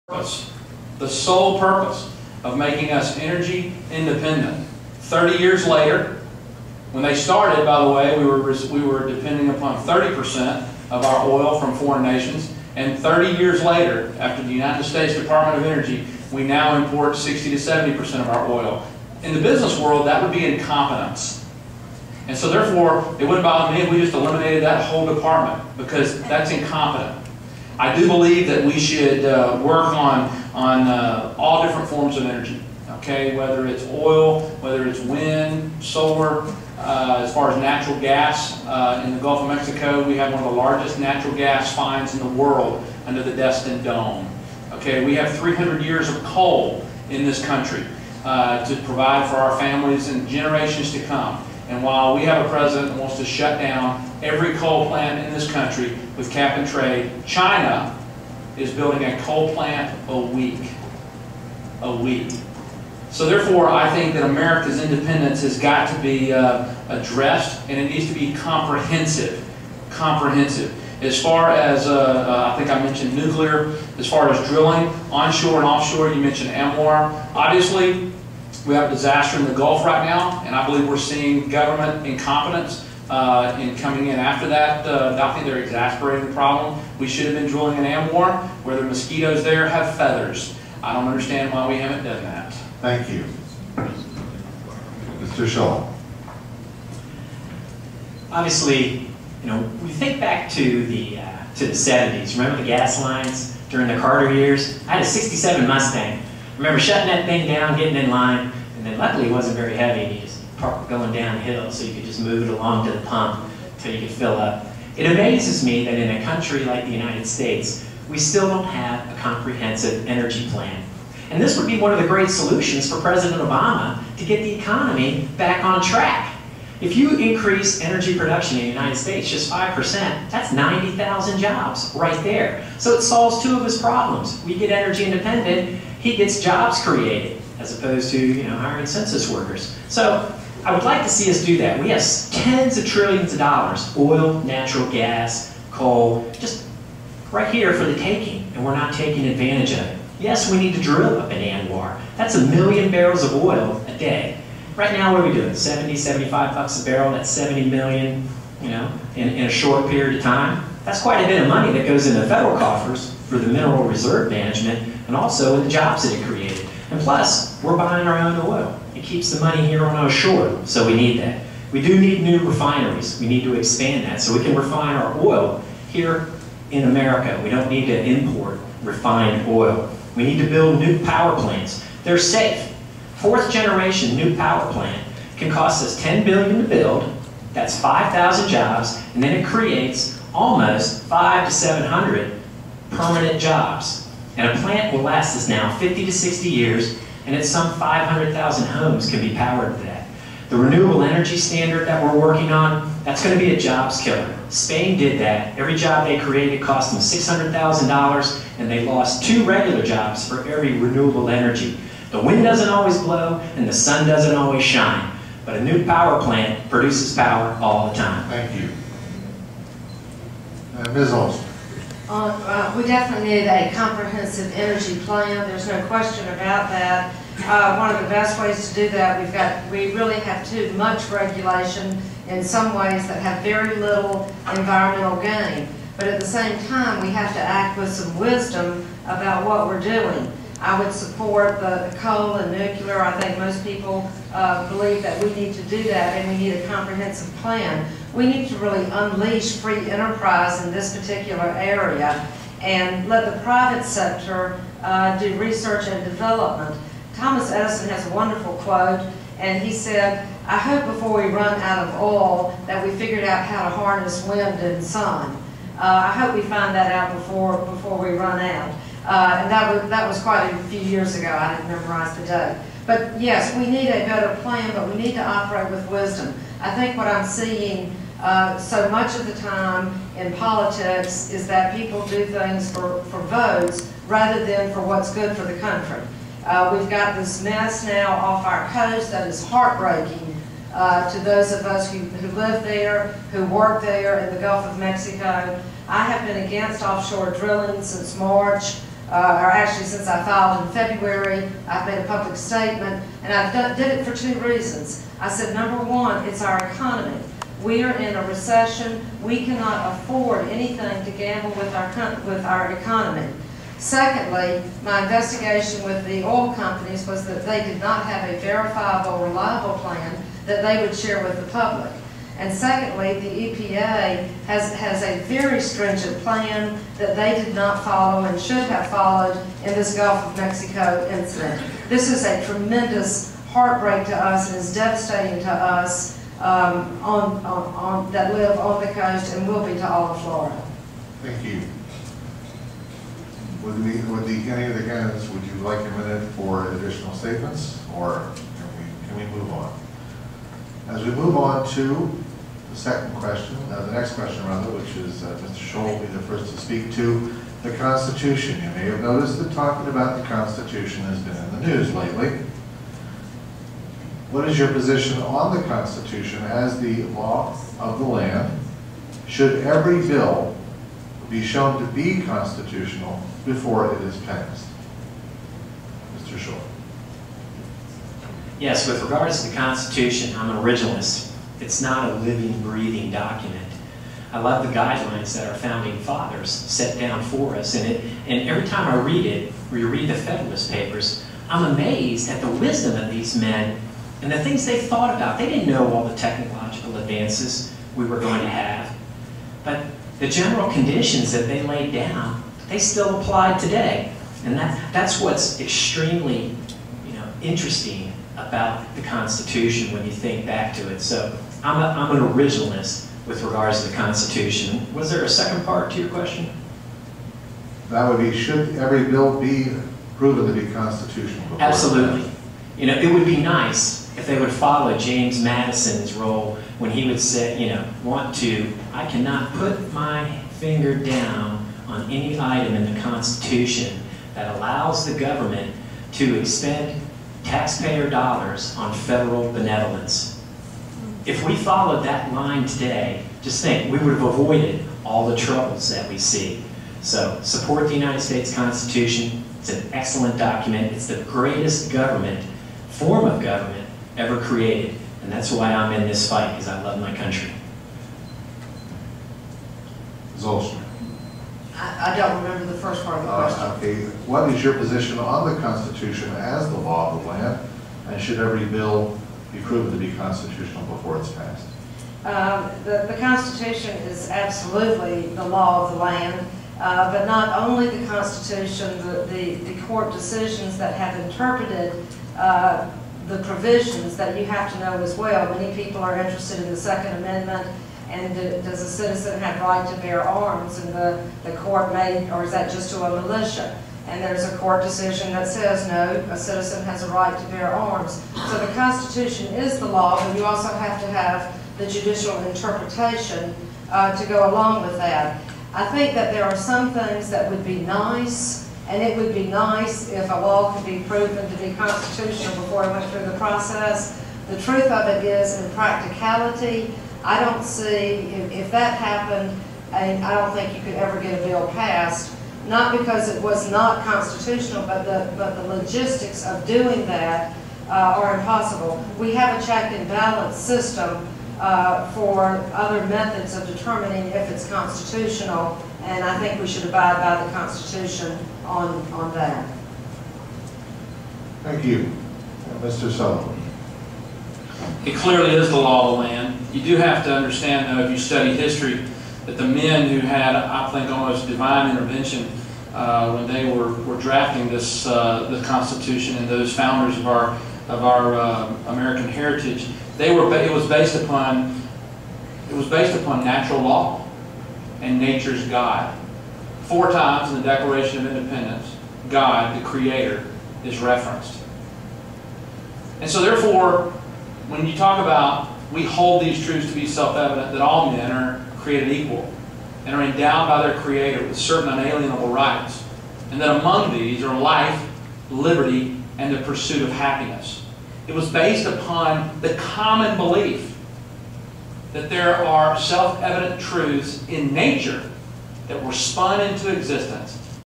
purpose, the sole purpose of making us energy independent. 30 years later, when they started, by the way, we were depending upon 30% of our oil from foreign nations, and 30 years later, after the United States Department of Energy, we now import 60 to 70% of our oil. In the business world, that would be incompetence. And so therefore, it wouldn't bother me if we just eliminated that whole department, because that's incompetent. I do believe that we should work on all different forms of energy, okay? Whether it's oil, whether it's wind, solar, as far as natural gas. In the Gulf of Mexico, we have one of the largest natural gas finds in the world under the Destin Dome. Okay, we have 300 years of coal in this country to provide for our families and generations to come. And while we have a president that wants to shut down every coal plant in this country with cap and trade, China is building a coal plant a week. A week. So therefore, I think that America's independence has got to be addressed, and it needs to be comprehensive. Comprehensive. As far as, I think I mentioned nuclear, as far as drilling, onshore and offshore, you mentioned AMWR. Obviously, we have a disaster in the Gulf right now, and I believe we're seeing government incompetence in coming in after that. I think they're exasperating the problem. We should have been drilling in AMWR, where the mosquitoes there have feathers. I don't understand why we haven't done that. Thank you. Mr. Shaw. Obviously, you know, we think back to the 70s. Remember the gas lines during the Carter years? I had a '67 Mustang. I remember shutting that thing down, getting in line, and then luckily it wasn't very heavy, and you just parked going downhill so you could just move it along to the pump until you could fill up. It amazes me that in a country like the United States, we still don't have a comprehensive energy plan. And this would be one of the great solutions for President Obama to get the economy back on track. If you increase energy production in the United States just 5%, that's 90,000 jobs right there. So it solves two of his problems. We get energy independent, he gets jobs created, as opposed to, you know, hiring census workers. So I would like to see us do that. We have tens of trillions of dollars, oil, natural gas, coal, just right here for the taking, and we're not taking advantage of it. Yes, we need to drill up in AMWR. That's 1 million barrels of oil a day. Right now, what are we doing? 70, 75 bucks a barrel, that's 70 million, you know, in a short period of time. That's quite a bit of money that goes into federal coffers for the mineral reserve management and also in the jobs that it created. And plus, we're buying our own oil. It keeps the money here on our shore, so we need that. We do need new refineries. We need to expand that so we can refine our oil here in America. We don't need to import refined oil. We need to build new power plants. They're safe. Fourth generation new power plant can cost us $10 billion to build. That's 5,000 jobs, and then it creates almost 500 to 700 permanent jobs. And a plant will last us now 50 to 60 years, and it's some 500,000 homes can be powered with that. The renewable energy standard that we're working on, that's going to be a jobs killer. Spain did that. Every job they created cost them $600,000, and they lost 2 regular jobs for every renewable energy. The wind doesn't always blow, and the sun doesn't always shine, but a new power plant produces power all the time. Thank you. Ms. Olson. We definitely need a comprehensive energy plan. There's no question about that. One of the best ways to do that, we really have too much regulation in some ways that have very little environmental gain. But at the same time, we have to act with some wisdom about what we're doing. I would support the coal and nuclear. I think most people believe that we need to do that, and we need a comprehensive plan. We need to really unleash free enterprise in this particular area and let the private sector do research and development. Thomas Edison has a wonderful quote, and he said, "I hope before we run out of oil that we figured out how to harness wind and sun." I hope we find that out before we run out. And that was quite a few years ago. I didn't memorize the date. But yes, we need a better plan, but we need to operate with wisdom. I think what I'm seeing so much of the time in politics is that people do things for votes rather than for what's good for the country. We've got this mess now off our coast that is heartbreaking to those of us who live there, who work there in the Gulf of Mexico. I have been against offshore drilling since March. or actually since I filed in February, I've made a public statement, and I did it for 2 reasons. I said, number one, it's our economy. We are in a recession. We cannot afford anything to gamble with our economy. Secondly, my investigation with the oil companies was that they did not have a verifiable, reliable plan that they would share with the public. And secondly, the EPA has a very stringent plan that they did not follow and should have followed in this Gulf of Mexico incident. This is a tremendous heartbreak to us and is devastating to us that live on the coast and will be to all of Florida. Thank you. Any of the candidates, would you like a minute for additional statements, or can we move on? As we move on to the second question, the next question rather, which is Mr. Scholl will be the first to speak to the Constitution. You may have noticed that talking about the Constitution has been in the news lately. What is your position on the Constitution as the law of the land? Should every bill be shown to be constitutional before it is passed? Mr. Scholl. Yes, with regards to the Constitution, I'm an originalist. It's not a living, breathing document. I love the guidelines that our founding fathers set down for us, and every time I read it, reread the Federalist Papers, I'm amazed at the wisdom of these men and the things they thought about. They didn't know all the technological advances we were going to have, but the general conditions that they laid down, they still apply today. And that's what's extremely, interesting about the Constitution when you think back to it. So I'm an originalist with regards to the Constitution. Was there a second part to your question? That would be, should every bill be proven to be constitutional? Absolutely. It would be nice if they would follow James Madison's role when he would say, I cannot put my finger down on any item in the Constitution that allows the government to expend taxpayer dollars on federal benevolence. If we followed that line today, just think, we would have avoided all the troubles that we see. So support the United States Constitution. It's an excellent document. It's the greatest form of government ever created. And that's why I'm in this fight, because I love my country. Zolster. I don't remember the first part of the question. Okay. What is your position on the Constitution as the law of the land? And should every bill be proven to be constitutional before it's passed? The Constitution is absolutely the law of the land, but not only the Constitution, the court decisions that have interpreted the provisions that you have to know as well. Many people are interested in the Second Amendment, and does a citizen have right to bear arms? And the court made, or is that just to a militia? And there's a court decision that says, no, a citizen has a right to bear arms. So the Constitution is the law, but you also have to have the judicial interpretation to go along with that. I think that there are some things that would be nice, and it would be nice if a law could be proven to be constitutional before it went through the process. The truth of it is, in practicality, I don't see, if that happened, I don't think you could ever get a bill passed, not because it was not constitutional, but the logistics of doing that are impossible. We have a check and balance system for other methods of determining if it's constitutional, and I think we should abide by the Constitution on that. Thank you. Mr. Sullivan. It clearly is the law of the land. You do have to understand, though, if you study history, that the men who had, I think, almost divine intervention when they were drafting this the Constitution and those founders of our American heritage, it was based upon natural law and nature's God. 4 times in the Declaration of Independence, God, the Creator, is referenced. And so therefore, when you talk about, we hold these truths to be self-evident, that all men are created equal and are endowed by their Creator with certain unalienable rights, and that among these are life, liberty, and the pursuit of happiness. It was based upon the common belief that there are self-evident truths in nature that were spun into existence